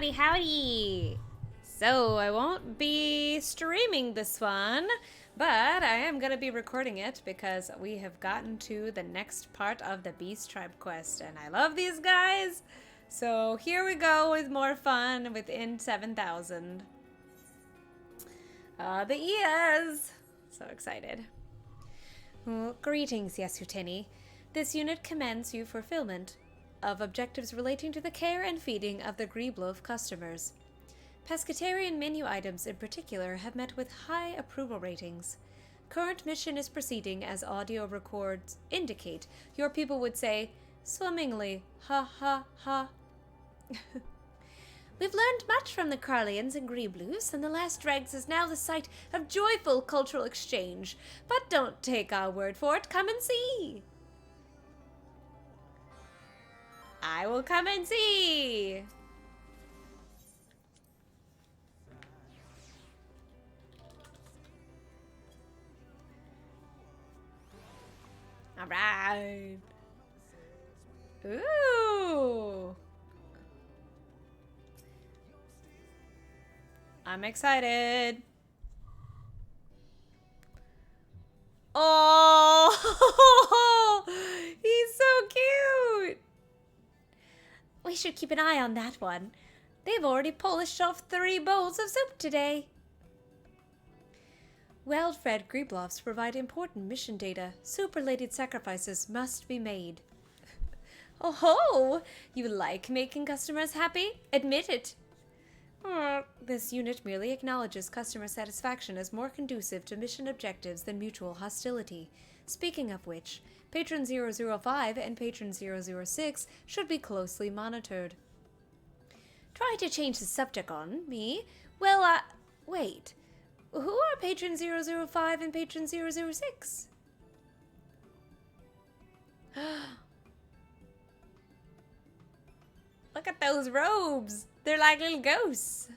Howdy, howdy! So, I won't be streaming this one, but I am going to be recording it because we have gotten to the next part of the Beast Tribe quest, and I love these guys! So, here we go with more fun within 7,000. The ears! So excited. Oh, greetings, Yesu. This unit commends you fulfillment of objectives relating to the care and feeding of the Greeblove customers. Pescatarian menu items in particular have met with high approval ratings. Current mission is proceeding as audio records indicate. Your people would say, swimmingly, ha ha ha. We've learned much from the Carlians and Greeblues, and the Last Dregs is now the site of joyful cultural exchange. But don't take our word for it, come and see. I will come and see. All right. Ooh. I'm excited. Oh, he's so cute. We should keep an eye on that one. They've already polished off 3 bowls of soup today. Well-fed Greebloffs provide important mission data. Soup-related sacrifices must be made. Oh ho! You like making customers happy? Admit it. This unit merely acknowledges customer satisfaction as more conducive to mission objectives than mutual hostility. Speaking of which, Patron 005 and Patron 006 should be closely monitored. Try to change the subject on me? Well, wait. Who are Patron 005 and Patron 006? Look at those robes! They're like little ghosts.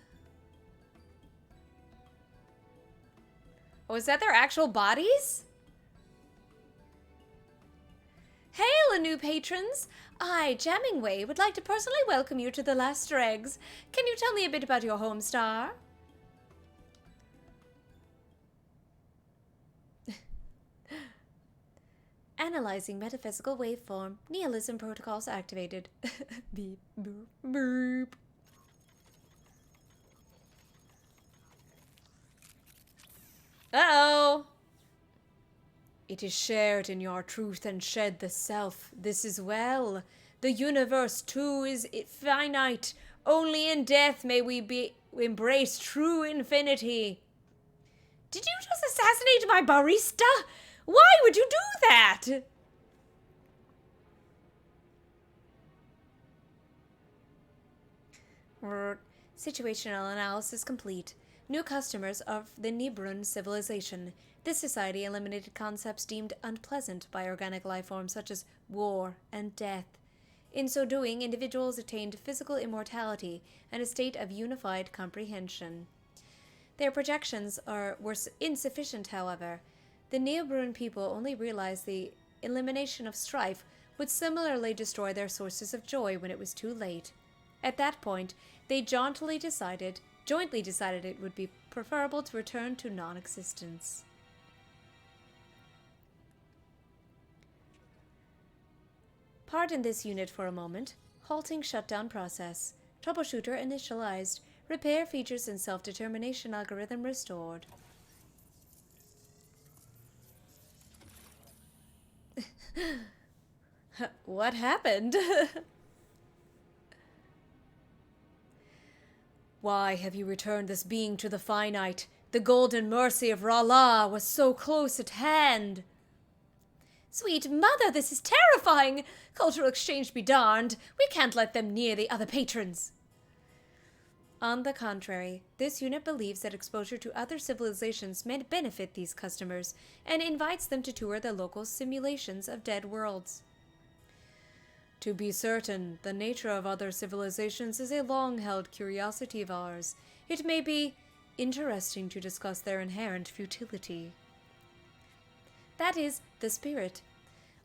Oh, is that their actual bodies? Hail, new patrons! I, Jammingway, would like to personally welcome you to the Last Dregs. Can you tell me a bit about your home star? Analyzing metaphysical waveform. Nihilism protocols activated. Beep, boop, boop. Uh-oh! It is shared in your truth and shed the self. This is well. The universe, too, is finite. Only in death may we embrace true infinity. Did you just assassinate my barista? Why would you do that? Situational analysis complete. New customers of the Nibrun civilization. This society eliminated concepts deemed unpleasant by organic life forms such as war and death. In so doing, individuals attained physical immortality and a state of unified comprehension. Their projections were insufficient, however. The Nibrun people only realized the elimination of strife would similarly destroy their sources of joy when it was too late. At that point, they jointly decided it would be preferable to return to non-existence. Pardon this unit for a moment. Halting shutdown process. Troubleshooter initialized. Repair features and self-determination algorithm restored. What happened? Why have you returned this being to the finite? The golden mercy of R'Allah was so close at hand. Sweet mother, this is terrifying! Cultural exchange be darned. We can't let them near the other patrons. On the contrary, this unit believes that exposure to other civilizations may benefit these customers and invites them to tour the local simulations of dead worlds. To be certain, the nature of other civilizations is a long-held curiosity of ours. It may be interesting to discuss their inherent futility. That is, the spirit.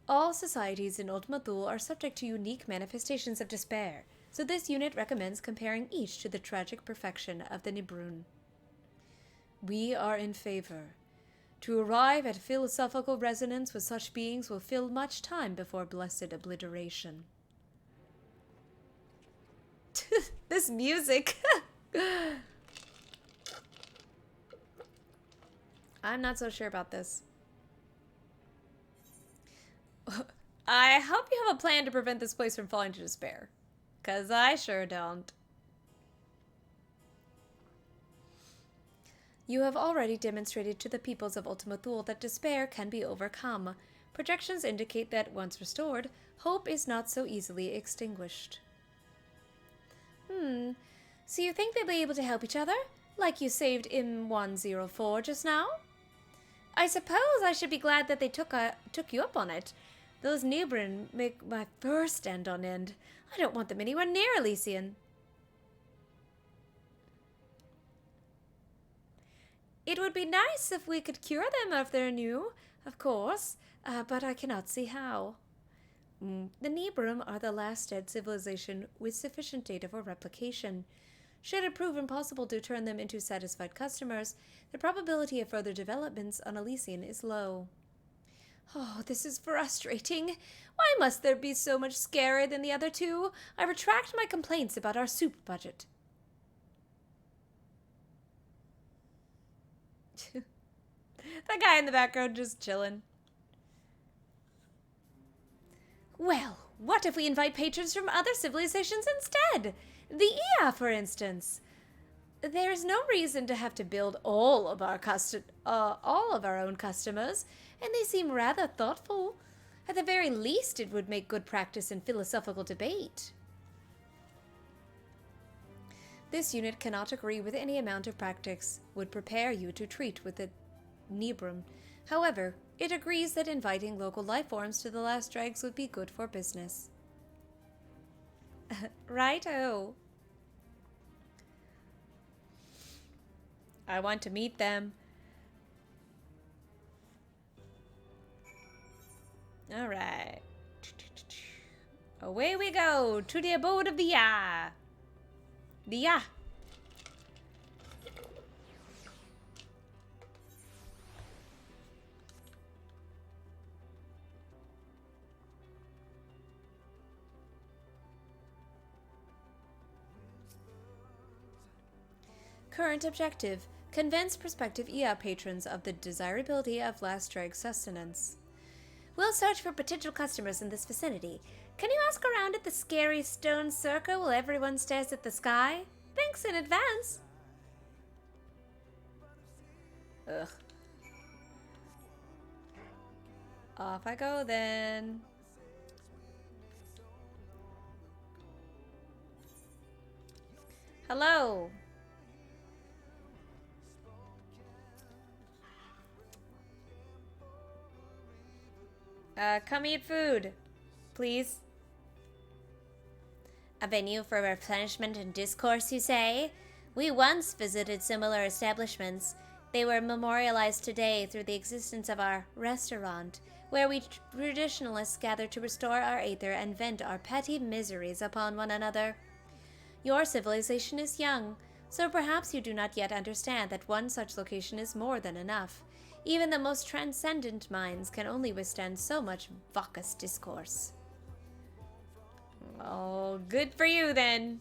All societies in Ultima Thule are subject to unique manifestations of despair. so this unit recommends comparing each to the tragic perfection of the Nibrun. We are in favor. To arrive at philosophical resonance with such beings will fill much time before blessed obliteration. This music. I'm not so sure about this. I hope you have a plan to prevent this place from falling to despair. 'Cause I sure don't. You have already demonstrated to the peoples of Ultima Thule that despair can be overcome. Projections indicate that, once restored, hope is not so easily extinguished. So you think they'll be able to help each other? Like you saved M104 just now? I suppose I should be glad that they took you up on it. Those Nibrin make my fur stand on end. I don't want them anywhere near Elysian. It would be nice if we could cure them if they're new, of course, but I cannot see how. The Nibrim are the last dead civilization with sufficient data for replication. Should it prove impossible to turn them into satisfied customers, the probability of further developments on Elysian is low. Oh, this is frustrating. Why must there be so much scarier than the other two? I retract my complaints about our soup budget. That guy in the background just chilling. Well, what if we invite patrons from other civilizations instead? The Ea, for instance. There's no reason to have to build all of our own customers, and they seem rather thoughtful. At the very least, it would make good practice in philosophical debate. This unit cannot agree with any amount of practice would prepare you to treat with the Nibrum. However, it agrees that inviting local life forms to the Last Dregs would be good for business. Righto. I want to meet them. Alright. Away we go to the abode of the Ya. The Ya. Current objective: convince prospective EA patrons of the desirability of Last Dreg sustenance. We'll search for potential customers in this vicinity. Can you ask around at the scary stone circle while everyone stares at the sky? Thanks in advance. Ugh. Off I go then. Hello. Come eat food, please. A venue for replenishment and discourse, you say? We once visited similar establishments. They were memorialized today through the existence of our restaurant, where we traditionalists gather to restore our aether and vent our petty miseries upon one another. Your civilization is young, so perhaps you do not yet understand that one such location is more than enough. Even the most transcendent minds can only withstand so much vacuous discourse. Oh, good for you then.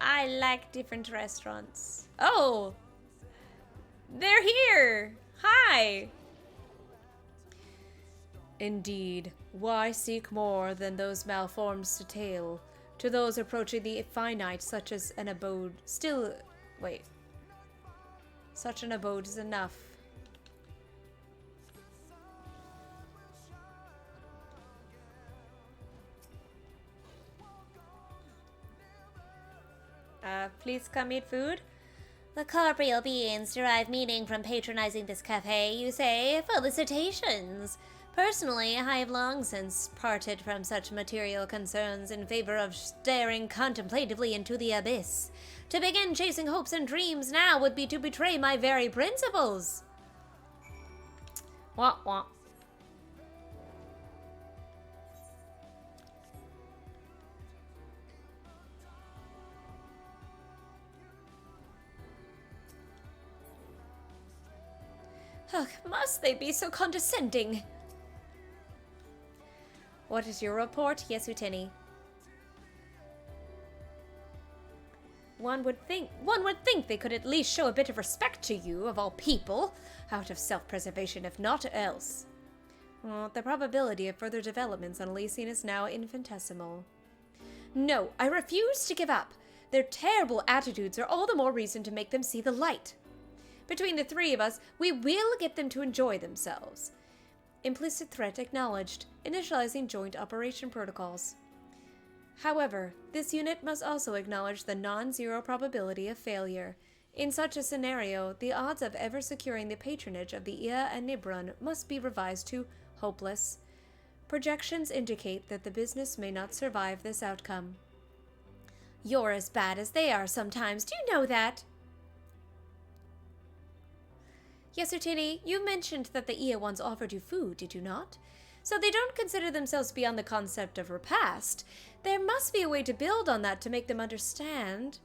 I like different restaurants. Oh! They're here! Hi! Indeed, why seek more than those malforms to tale? To those approaching the finite, such as an abode still... Wait. Such an abode is enough. Please come eat food. The corporeal beings derive meaning from patronizing this cafe, you say? Felicitations! Personally, I have long since parted from such material concerns in favor of staring contemplatively into the abyss. To begin chasing hopes and dreams now would be to betray my very principles. Wah wah. Ugh, must they be so condescending? What is your report, Yesu? One would think they could at least show a bit of respect to you, of all people, out of self-preservation, if not else. Well, the probability of further developments on Elysian is now infinitesimal. No, I refuse to give up. Their terrible attitudes are all the more reason to make them see the light. Between the three of us, we will get them to enjoy themselves. Implicit threat acknowledged. Initializing joint operation protocols. However, this unit must also acknowledge the non-zero probability of failure. In such a scenario, the odds of ever securing the patronage of the Ia and Nibron must be revised to hopeless. Projections indicate that the business may not survive this outcome. You're as bad as they are sometimes, do you know that? Yesu, you mentioned that the Ia once offered you food, did you not? So they don't consider themselves beyond the concept of repast. There must be a way to build on that to make them understand.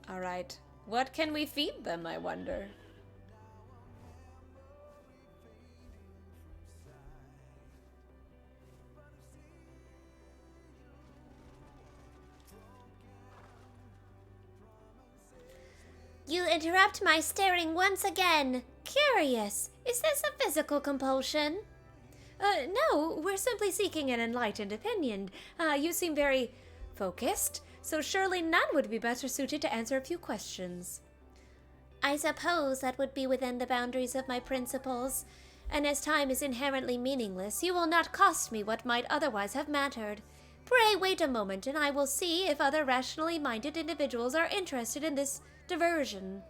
Alright, what can we feed them, I wonder? You interrupt my staring once again. Curious, is this a physical compulsion? No, we're simply seeking an enlightened opinion. You seem very focused, so surely none would be better suited to answer a few questions. I suppose that would be within the boundaries of my principles, and as time is inherently meaningless, you will not cost me what might otherwise have mattered. Pray wait a moment, and I will see if other rationally minded individuals are interested in this diversion.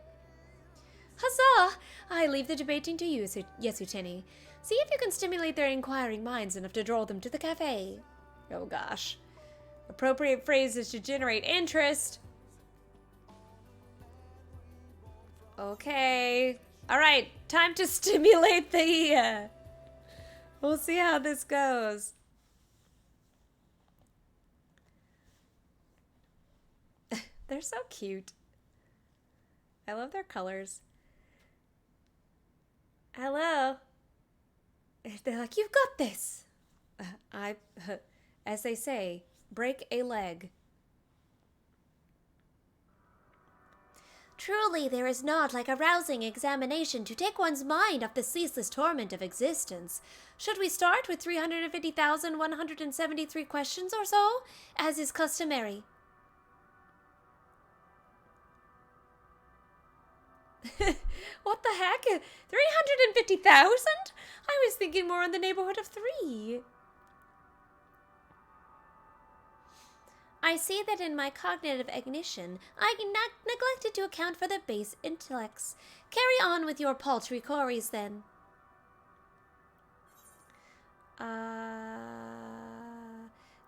Huzzah! I leave the debating to you, Yesu. See if you can stimulate their inquiring minds enough to draw them to the cafe. Oh gosh. Appropriate phrases to generate interest. Okay. Alright, time to stimulate the... We'll see how this goes. They're so cute. I love their colors. Hello. They're like, you've got this. As they say, break a leg. Truly, there is naught like a rousing examination to take one's mind off the ceaseless torment of existence. Should we start with 350,173 questions or so, as is customary? What the heck? 350,000? I was thinking more in the neighborhood of 3. I see that in my cognitive ignition, I neglected to account for the base intellects. Carry on with your paltry queries, then.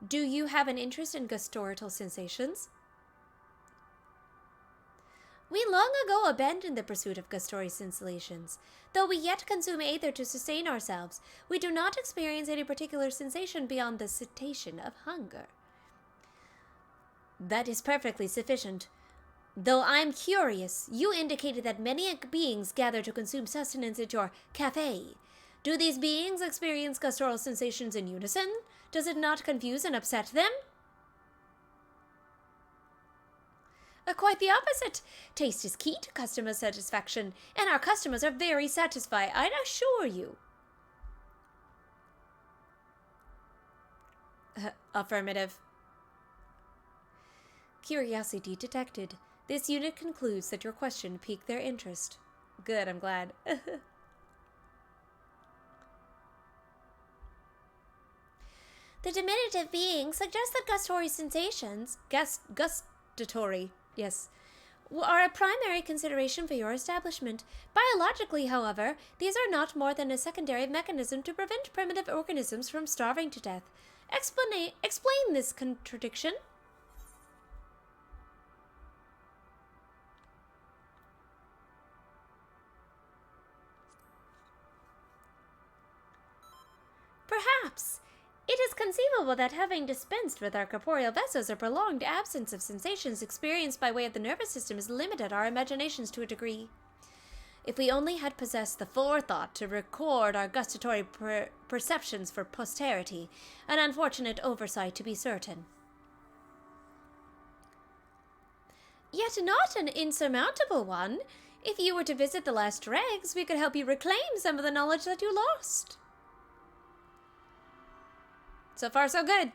Do you have an interest in gustorial sensations? We long ago abandoned the pursuit of gustatory sensations. Though we yet consume aether to sustain ourselves, we do not experience any particular sensation beyond the cessation of hunger. That is perfectly sufficient. Though I'm curious, you indicated that many beings gather to consume sustenance at your cafe. Do these beings experience gustatory sensations in unison? Does it not confuse and upset them? Quite the opposite. Taste is key to customer satisfaction, and our customers are very satisfied, I assure you. Affirmative. Curiosity detected. This unit concludes that your question piqued their interest. Good, I'm glad. The diminutive being suggests that gustatory sensations, gustatory, yes, are a primary consideration for your establishment. Biologically, however, these are not more than a secondary mechanism to prevent primitive organisms from starving to death. Explain this contradiction. Perhaps. It is conceivable that having dispensed with our corporeal vessels, a prolonged absence of sensations experienced by way of the nervous system has limited our imaginations to a degree. If we only had possessed the forethought to record our gustatory perceptions for posterity, an unfortunate oversight to be certain. Yet not an insurmountable one. If you were to visit the Last Dregs, we could help you reclaim some of the knowledge that you lost. So far, so good.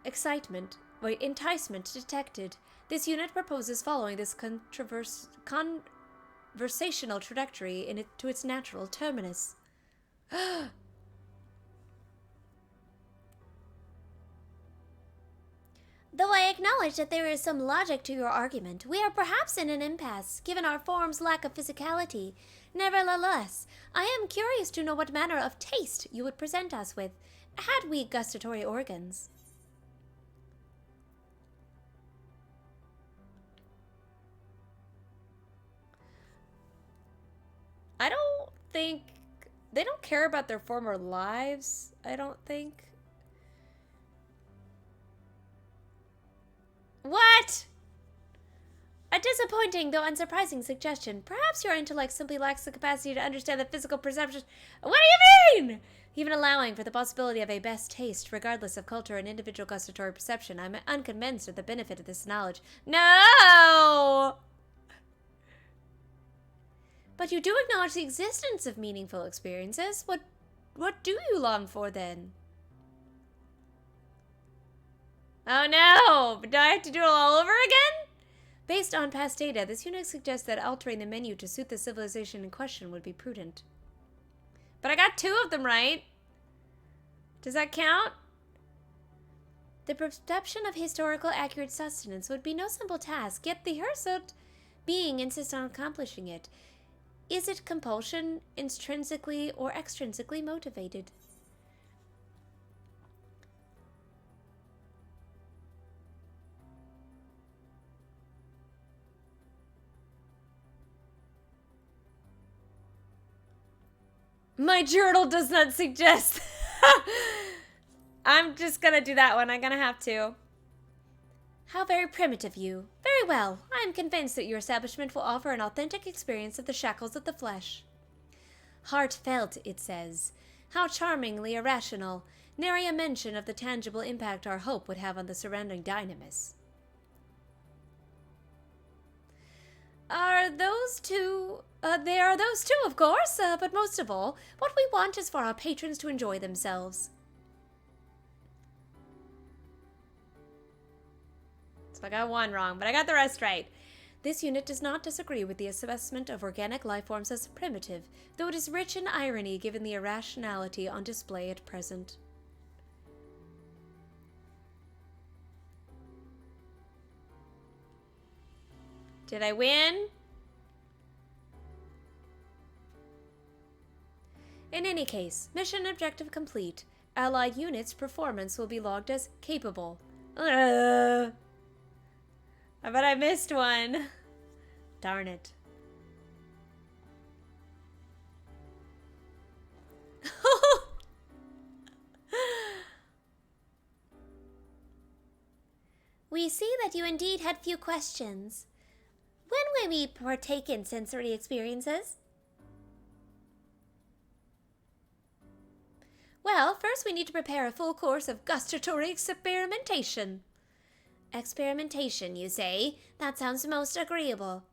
Enticement detected. This unit proposes following this conversational trajectory to its natural terminus. Though I acknowledge that there is some logic to your argument, we are perhaps in an impasse, given our form's lack of physicality. Nevertheless, I am curious to know what manner of taste you would present us with, had we gustatory organs. I don't think... They don't care about their former lives, I don't think. What? A disappointing, though unsurprising suggestion. Perhaps your intellect simply lacks the capacity to understand the physical perception. What do you mean? Even allowing for the possibility of a best taste, regardless of culture and individual gustatory perception, I'm unconvinced of the benefit of this knowledge. No! But you do acknowledge the existence of meaningful experiences. What do you long for, then? Oh no! Do I have to do it all over again? Based on past data, this unit suggests that altering the menu to suit the civilization in question would be prudent. But I got 2 of them right. Does that count? The perception of historical accurate sustenance would be no simple task, yet the Hirsute being insists on accomplishing it. Is it compulsion, intrinsically or extrinsically motivated? My journal does not suggest. I'm just gonna do that one. I'm gonna have to. How very primitive you. Very well. I am convinced that your establishment will offer an authentic experience of the shackles of the flesh. Heartfelt, it says. How charmingly irrational. Nary a mention of the tangible impact our hope would have on the surrounding dynamis. There are those two, of course, but most of all, what we want is for our patrons to enjoy themselves. So I got 1 wrong, but I got the rest right. This unit does not disagree with the assessment of organic life forms as primitive, though it is rich in irony given the irrationality on display at present. Did I win? In any case, mission objective complete. Allied units' performance will be logged as capable. I bet I missed one. Darn it. We see that you indeed had few questions. When will we partake in sensory experiences? Well, first we need to prepare a full course of gustatory experimentation. Experimentation, you say? That sounds most agreeable.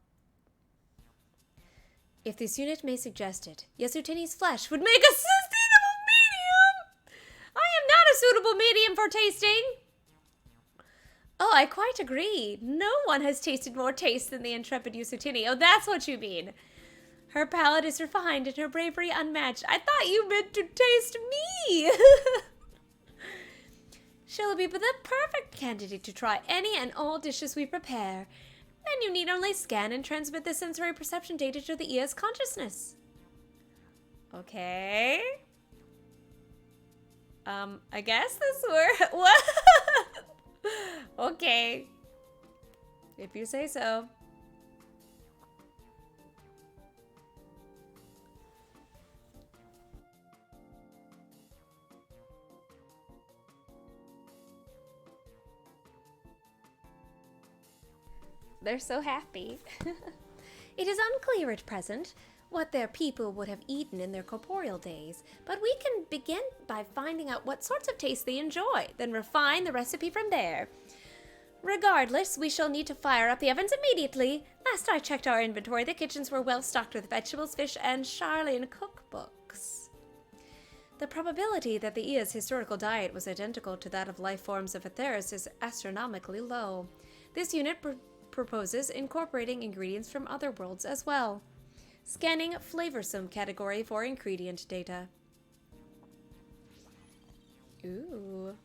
If this unit may suggest it, Yesutini's flesh would make a sustainable medium! I am not a suitable medium for tasting! Oh, I quite agree. No one has tasted more taste than the intrepid Yesutini. Oh, that's what you mean. Her palate is refined and her bravery unmatched. I thought you meant to taste me! She'll be the perfect candidate to try any and all dishes we prepare. Then you need only scan and transmit the sensory perception data to the ES consciousness. Okay. I guess this works. What? Okay. If you say so. They're so happy. It is unclear at present what their people would have eaten in their corporeal days, but we can begin by finding out what sorts of tastes they enjoy, then refine the recipe from there. Regardless, we shall need to fire up the ovens immediately. Last I checked our inventory, the kitchens were well stocked with vegetables, fish, and Charlene cookbooks. The probability that the Ia's historical diet was identical to that of life forms of Aetheris is astronomically low. This unit proposes incorporating ingredients from other worlds as well. Scanning flavorsome category for ingredient data. Ooh.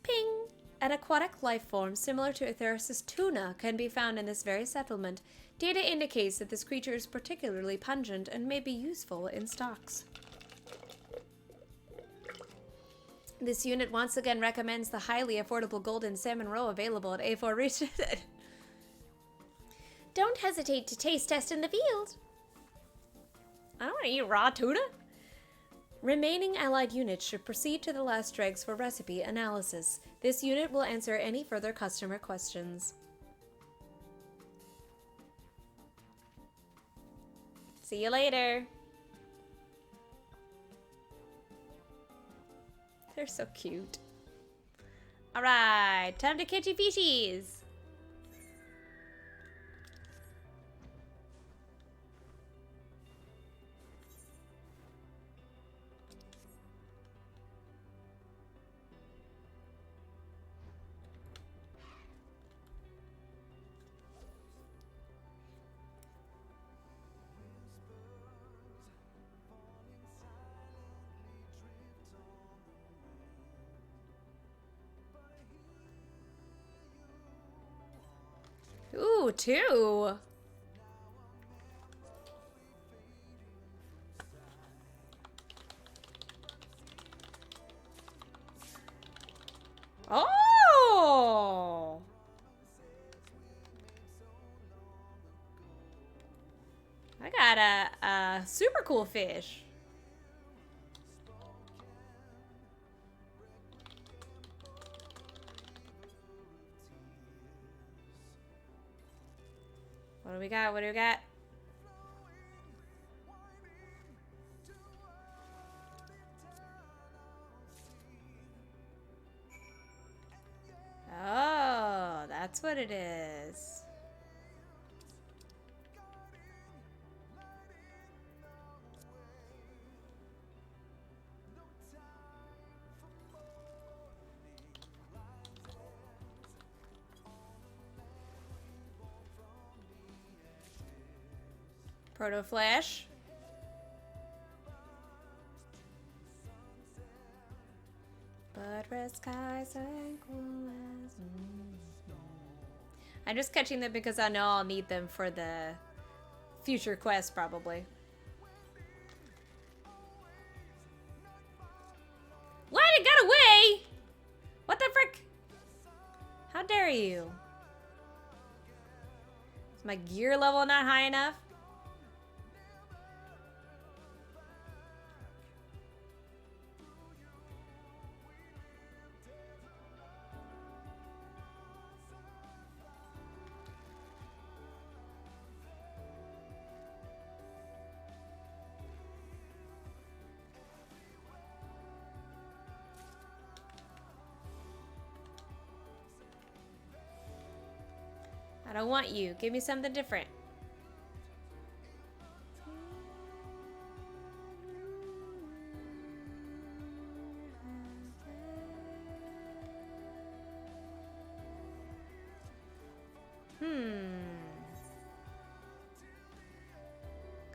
Ping! An aquatic life form similar to Aetheris' tuna can be found in this very settlement. Data indicates that this creature is particularly pungent and may be useful in stocks. This unit once again recommends the highly affordable golden salmon roe available at A4 Region. Don't hesitate to taste test in the field. I don't want to eat raw tuna. Remaining allied units should proceed to the Last Dregs for recipe analysis. This unit will answer any further customer questions. See you later. They're so cute. Alright, time to catchy fishies. Ooh, two. Oh! I got a super cool fish. What do we got? What do we got? Oh, that's what it is. Proto Flash. But red skies and cool as I'm just catching them because I know I'll need them for the future quest, probably. What? It got away! What the frick? How dare you? Is my gear level not high enough? I don't want you. Give me something different.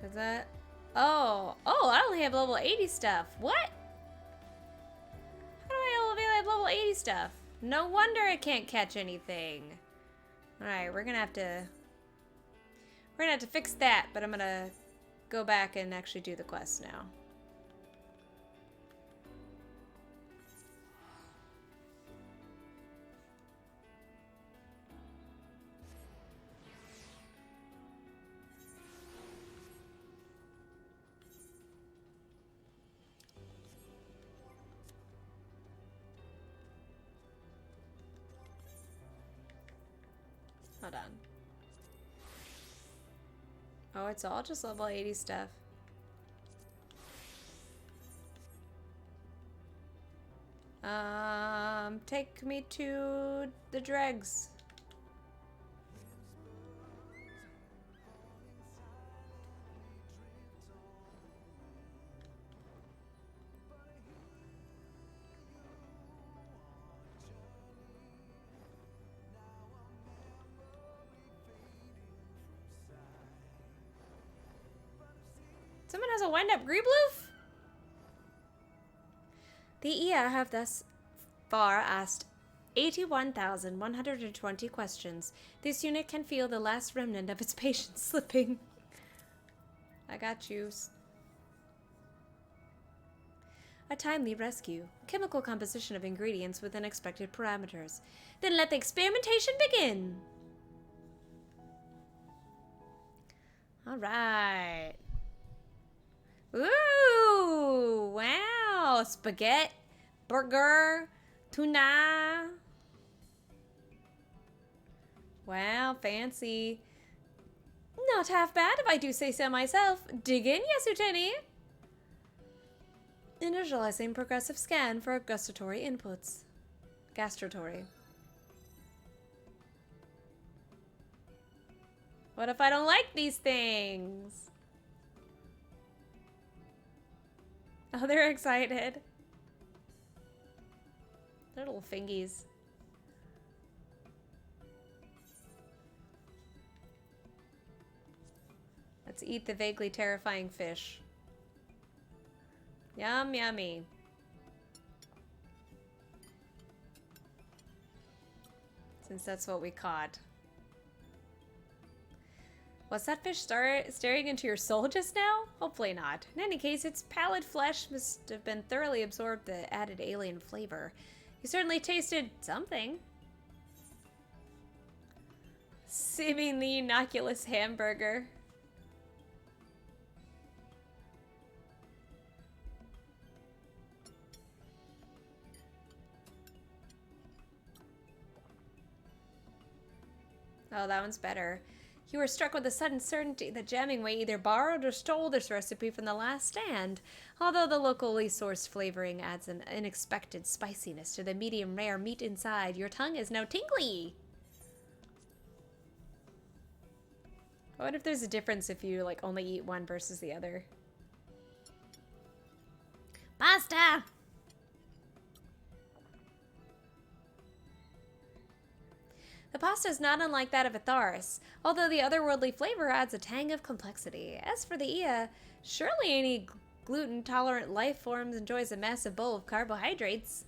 Cause that... Oh, I only have level 80 stuff. What? How do I only have level 80 stuff? No wonder I can't catch anything. Alright, we're gonna have to fix that, but I'm gonna go back and actually do the quest now. Hold on. Oh, it's all just level 80 stuff. Take me to the dregs. Someone has a wind-up Greebloof? The EA have thus far asked 81,120 questions. This unit can feel the last remnant of its patience slipping. I got yous. A timely rescue. Chemical composition of ingredients within expected parameters. Then let the experimentation begin. Alright. Ooh, wow. Spaghetti, burger, tuna. Wow, fancy. Not half bad if I do say so myself. Dig in, Yesu. Initializing progressive scan for gustatory inputs. Gastratory. What if I don't like these things? Oh, they're excited. They're little fingies. Let's eat the vaguely terrifying fish. Yum, yummy. Since that's what we caught. Was that fish staring into your soul just now? Hopefully not. In any case, its pallid flesh must have been thoroughly absorbed the added alien flavor. You certainly tasted something. Seemingly innocuous hamburger. Oh, that one's better. You were struck with a sudden certainty that Jammingway either borrowed or stole this recipe from the Last Stand. Although the locally sourced flavoring adds an unexpected spiciness to the medium rare meat inside, your tongue is now tingly. What if there's a difference if you like only eat one versus the other? Pasta! The pasta is not unlike that of Atharis, although the otherworldly flavor adds a tang of complexity. As for the Ia, surely any gluten-tolerant life forms enjoys a massive bowl of carbohydrates.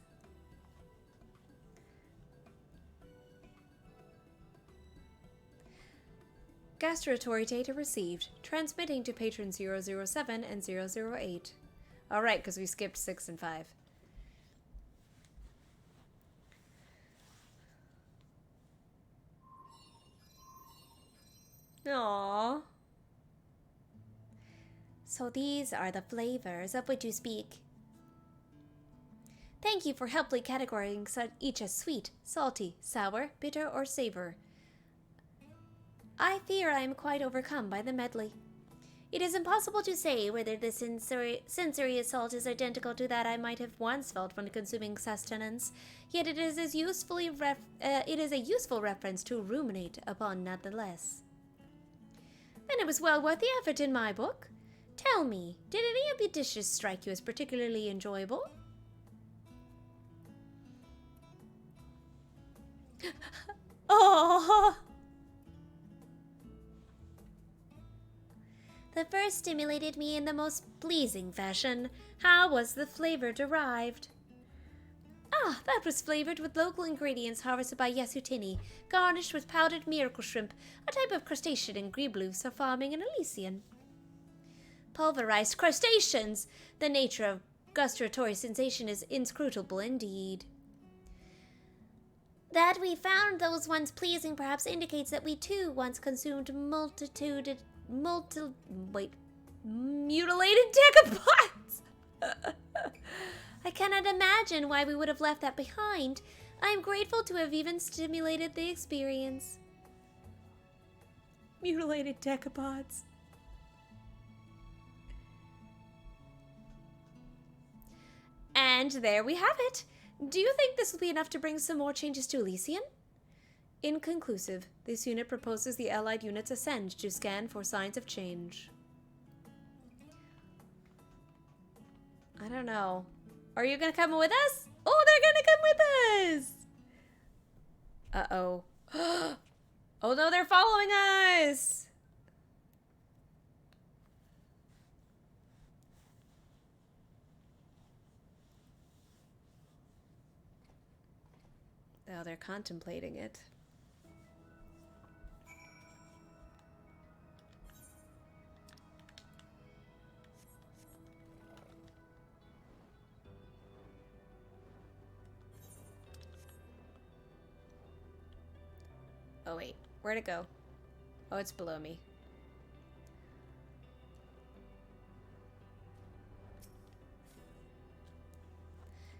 Gastratory data received. Transmitting to patron 007 and 008. Alright, because we skipped 6 and 5. Aww. So these are the flavors of which you speak. Thank you for helpfully categorizing each as sweet, salty, sour, bitter, or savor. I fear I am quite overcome by the medley. It is impossible to say whether the sensory assault is identical to that I might have once felt when consuming sustenance, yet it is a useful reference to ruminate upon nonetheless. And it was well worth the effort in my book. Tell me, did any of the dishes strike you as particularly enjoyable? Oh! The first stimulated me in the most pleasing fashion. How was the flavor derived? Ah, that was flavored with local ingredients harvested by Yesu, garnished with powdered miracle shrimp, a type of crustacean in Greebloofs are farming in Elysian. Pulverized crustaceans! The nature of gustatory sensation is inscrutable indeed. That we found those ones pleasing perhaps indicates that we too once consumed mutilated decapods! I cannot imagine why we would have left that behind. I am grateful to have even stimulated the experience. Mutilated decapods. And there we have it. Do you think this will be enough to bring some more changes to Elysian? Inconclusive. This unit proposes the allied units ascend to scan for signs of change. I don't know. Are you gonna come with us? Oh, they're gonna come with us! Uh-oh. Oh no, they're following us! Oh, they're contemplating it. Oh wait, where'd it go? Oh, it's below me.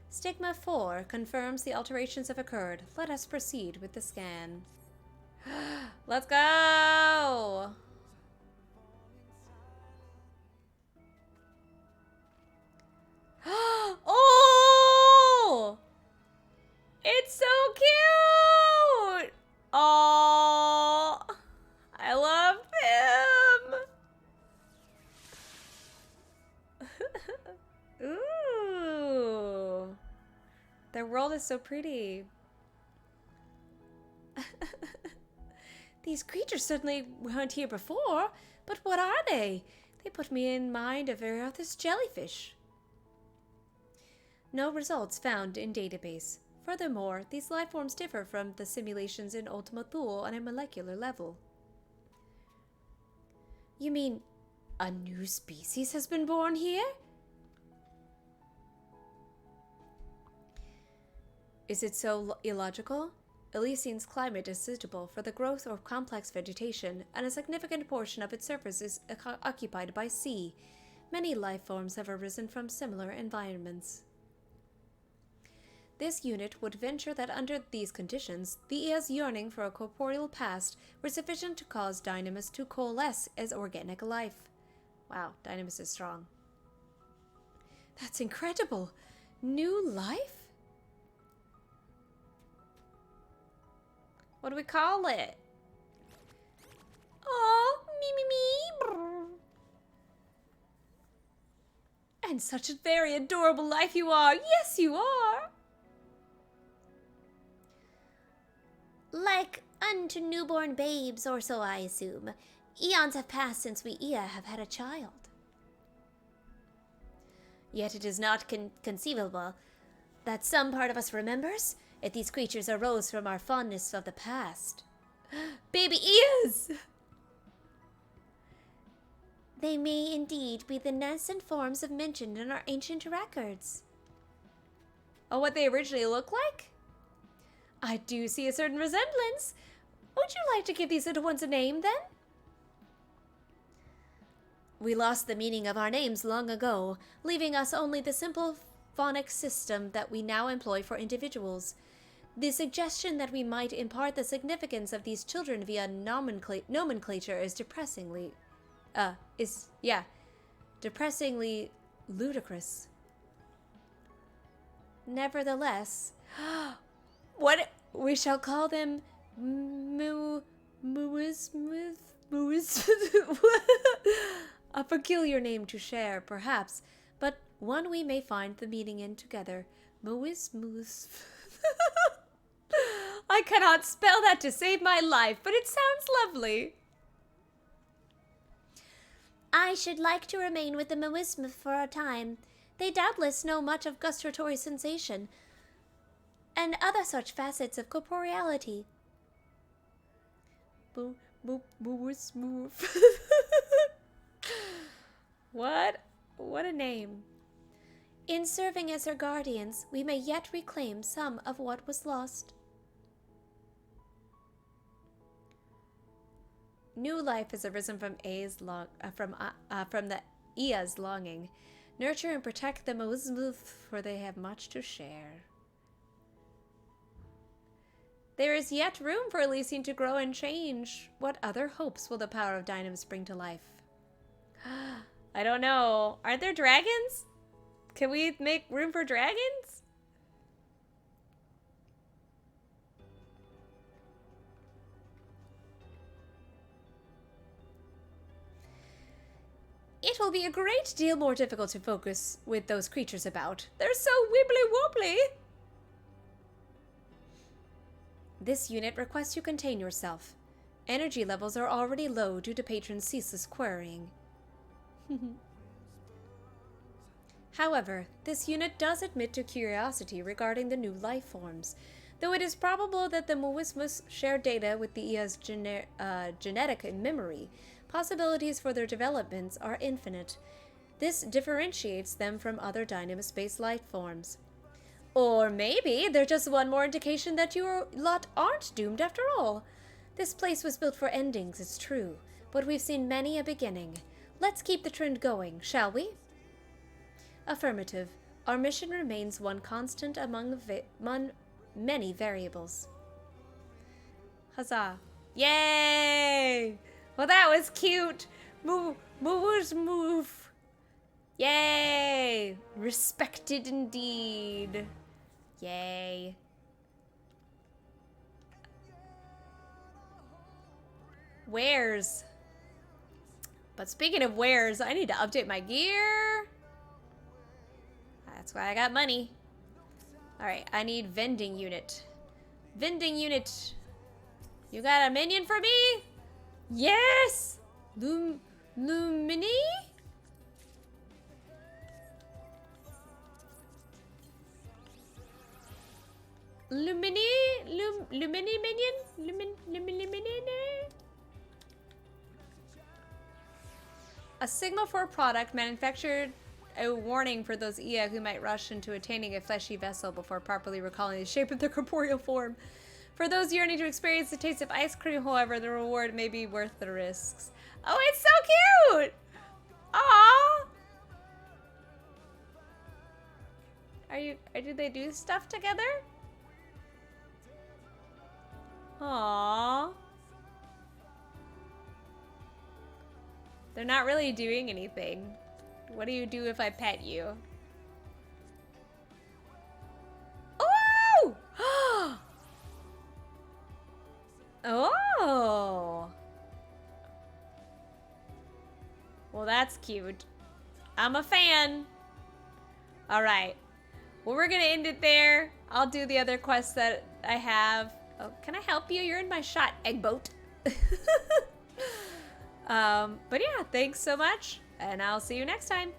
Stigma 4 confirms the alterations have occurred. Let us proceed with the scan. Let's go! Oh! It's so cute! Oh, I love him! Ooh. Their world is so pretty. These creatures certainly weren't here before, but what are they? They put me in mind of this jellyfish. No results found in database. Furthermore, these life forms differ from the simulations in Ultima Thule on a molecular level. You mean a new species has been born here? Is it so illogical? Elysian's climate is suitable for the growth of complex vegetation, and a significant portion of its surface is occupied by sea. Many life forms have arisen from similar environments. This unit would venture that under these conditions, the Ea's yearning for a corporeal past were sufficient to cause Dynamis to coalesce as organic life. Wow, Dynamis is strong. That's incredible! New life? What do we call it? Oh, me. And such a very adorable life you are. Yes, you are. Like unto newborn babes, or so I assume. Eons have passed since we Ea have had a child. Yet it is not conceivable that some part of us remembers, if these creatures arose from our fondness of the past. Baby Eas! They may indeed be the nascent forms of mentioned in our ancient records. Oh, what they originally look like? I do see a certain resemblance. Would you like to give these little ones a name, then? We lost the meaning of our names long ago, leaving us only the simple phonic system that we now employ for individuals. The suggestion that we might impart the significance of these children via nomenclature is depressingly ludicrous. Nevertheless, what we shall call them a peculiar name to share, perhaps, but one we may find the meaning in together. I cannot spell that to save my life, but it sounds lovely. I should like to remain with the Moismith for a time. They doubtless know much of gustatory sensation and other such facets of corporeality. What? What a name. In serving as her guardians, we may yet reclaim some of what was lost. New life has arisen from the Ea's longing. Nurture and protect the Moismith, for they have much to share. There is yet room for Elysian to grow and change. What other hopes will the power of Dynamis bring to life? I don't know. Aren't there dragons? Can we make room for dragons? It will be a great deal more difficult to focus with those creatures about. They're so wibbly-wobbly. This unit requests you contain yourself. Energy levels are already low due to patrons' ceaseless querying. However, this unit does admit to curiosity regarding the new life forms, though it is probable that the Moismus share data with the EA's genetic memory. Possibilities for their developments are infinite. This differentiates them from other Dynamis-based life forms. Or maybe they're just one more indication that your lot aren't doomed after all. This place was built for endings, it's true, but we've seen many a beginning. Let's keep the trend going, shall we? Affirmative. Our mission remains one constant among many variables. Huzzah. Yay! Well, that was cute. Move. Yay! Respected indeed. Yay. Wares. But speaking of wares, I need to update my gear. That's why I got money. Alright, I need vending unit. Vending unit. You got a minion for me? Yes! Lumini? Lumini minion? Lumini. A signal for a product manufactured, a warning for those EA who might rush into attaining a fleshy vessel before properly recalling the shape of their corporeal form. For those yearning to experience the taste of ice cream, however, the reward may be worth the risks. Oh, it's so cute! Aww! Do they do stuff together? Aww. They're not really doing anything. What do you do if I pet you? Oh! Oh! Well, that's cute. I'm a fan. Alright. Well, we're gonna end it there. I'll do the other quests that I have. Oh, can I help you? You're in my shot, egg boat. But yeah, thanks so much, and I'll see you next time.